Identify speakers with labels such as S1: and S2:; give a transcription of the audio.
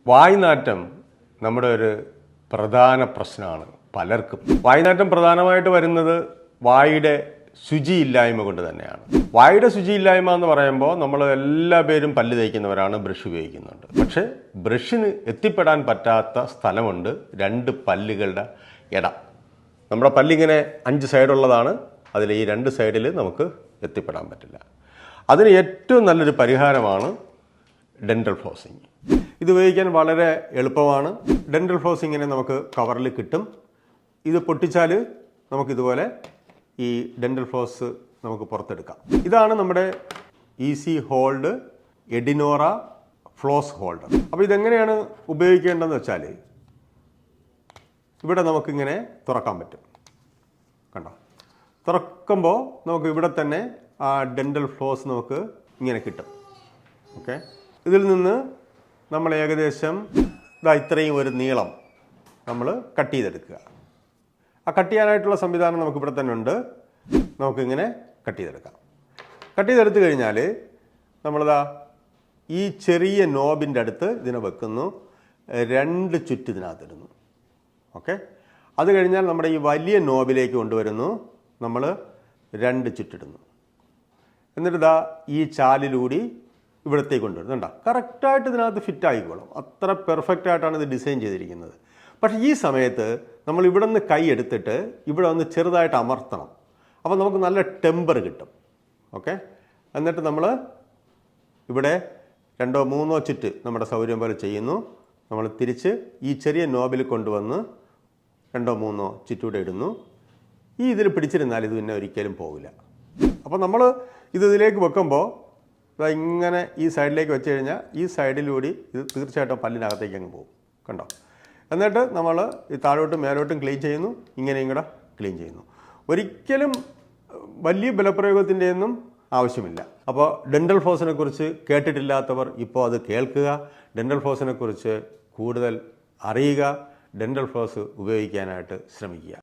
S1: വായ്നാറ്റം നമ്മുടെ ഒരു പ്രധാന പ്രശ്നമാണ് പലർക്കും. വായ്നാറ്റം പ്രധാനമായിട്ട് വരുന്നത് വായുടെ ശുചിയില്ലായ്മ കൊണ്ട് തന്നെയാണ്. വായുടെ ശുചിയില്ലായ്മ എന്ന് പറയുമ്പോൾ നമ്മൾ എല്ലാ പേരും പല്ല് തേക്കുന്നവരാണ്, ബ്രഷ് ഉപയോഗിക്കുന്നുണ്ട്. പക്ഷേ ബ്രഷിന് എത്തിപ്പെടാൻ പറ്റാത്ത സ്ഥലമുണ്ട്, രണ്ട് പല്ലുകളുടെ ഇടം. നമ്മുടെ പല്ലിങ്ങനെ 5 സൈഡുള്ളതാണ്, അതിൽ ഈ 2 സൈഡിൽ നമുക്ക് എത്തിപ്പെടാൻ പറ്റില്ല. അതിന് ഏറ്റവും നല്ലൊരു പരിഹാരമാണ് ഡെൻ്റൽ ഫ്ലോസിങ്. ഇത് ഉപയോഗിക്കാൻ വളരെ എളുപ്പമാണ്. ഡെൻ്റൽ ഫ്ലോസിങ്ങിനെ നമുക്ക് കവറിൽ കിട്ടും. ഇത് പൊട്ടിച്ചാൽ നമുക്കിതുപോലെ ഈ ഡെൻ്റൽ ഫ്ലോസ് നമുക്ക് പുറത്തെടുക്കാം. ഇതാണ് നമ്മുടെ ഈസി ഹോൾഡ് എഡിനോറ ഫ്ലോസ് ഹോൾഡർ. അപ്പോൾ ഇതെങ്ങനെയാണ് ഉപയോഗിക്കേണ്ടതെന്ന് വെച്ചാൽ, ഇവിടെ നമുക്കിങ്ങനെ തുറക്കാൻ പറ്റും. കണ്ടോ? തുറക്കുമ്പോൾ നമുക്ക് ഇവിടെ തന്നെ ആ ഡെൻ്റൽ ഫ്ലോസ് നമുക്ക് ഇങ്ങനെ കിട്ടും. ഓക്കെ, ഇതിൽ നിന്ന് നമ്മൾ ഏകദേശം ഇത്രയും ഒരു നീളം നമ്മൾ കട്ട് ചെയ്തെടുക്കുക. ആ കട്ട് ചെയ്യാനായിട്ടുള്ള സംവിധാനം നമുക്കിവിടെ തന്നെ ഉണ്ട്. നമുക്കിങ്ങനെ കട്ട് ചെയ്തെടുക്കാം. കട്ട് ചെയ്തെടുത്ത് കഴിഞ്ഞാൽ ഈ ചെറിയ നോബിൻ്റെ അടുത്ത് ഇതിനെ വെക്കുന്നു, 2 ചുറ്റ് ഇതിനകത്തിടുന്നു. ഓക്കെ, അത് കഴിഞ്ഞാൽ നമ്മുടെ ഈ വലിയ നോബിലേക്ക് കൊണ്ടുവരുന്നു, നമ്മൾ 2 ചുറ്റിടുന്നു. എന്നിട്ട് ഈ ചാലിലൂടി ഇവിടത്തേക്ക് കൊണ്ടുവരുന്നു. കണ്ടോ? കറക്റ്റായിട്ട് ഇതിനകത്ത് ഫിറ്റ് ആയിക്കോളും. അത്ര പെർഫെക്റ്റ് ആയിട്ടാണ് ഇത് ഡിസൈൻ ചെയ്തിരിക്കുന്നത്. പക്ഷേ ഈ സമയത്ത് നമ്മൾ ഇവിടെ നിന്ന് കൈ എടുത്തിട്ട് ഇവിടെ ഒന്ന് ചെറുതായിട്ട് അമർത്തണം. അപ്പോൾ നമുക്ക് നല്ല ടെമ്പർ കിട്ടും. ഓക്കെ, എന്നിട്ട് നമ്മൾ ഇവിടെ 2 3 ചുറ്റ് നമ്മുടെ സൗകര്യം പോലെ ചെയ്യുന്നു. നമ്മൾ തിരിച്ച് ഈ ചെറിയ നോബിൽ കൊണ്ടുവന്ന് 2 3 ചുറ്റൂടെ ഇടുന്നു. ഈ ഇതിൽ പിടിച്ചിരുന്നാൽ ഇത് പിന്നെ ഒരിക്കലും പോകില്ല. അപ്പോൾ നമ്മൾ ഇതിലേക്ക് വെക്കുമ്പോൾ ഇങ്ങനെ ഈ സൈഡിലേക്ക് വെച്ച് കഴിഞ്ഞാൽ ഈ സൈഡിലൂടെ ഇത് തീർച്ചയായിട്ടും പല്ലിനകത്തേക്ക് അങ്ങ് പോകും. കണ്ടോ? എന്നിട്ട് നമ്മൾ ഈ താഴോട്ടും മേലോട്ടും ക്ലീൻ ചെയ്യുന്നു, ഇങ്ങനെയും കൂടെ ക്ലീൻ ചെയ്യുന്നു. ഒരിക്കലും വലിയ ബലപ്രയോഗത്തിൻ്റെ ഒന്നും ആവശ്യമില്ല. അപ്പോൾ ഡെൻ്റൽ ഫ്ലോസിനെ കുറിച്ച് കേട്ടിട്ടില്ലാത്തവർ ഇപ്പോൾ അത് കേൾക്കുക. ഡെൻ്റൽ ഫ്ലോസിനെ കുറിച്ച് കൂടുതൽ അറിയുക. ഡെൻ്റൽ ഫ്ലോസ് ഉപയോഗിക്കാനായിട്ട് ശ്രമിക്കുക.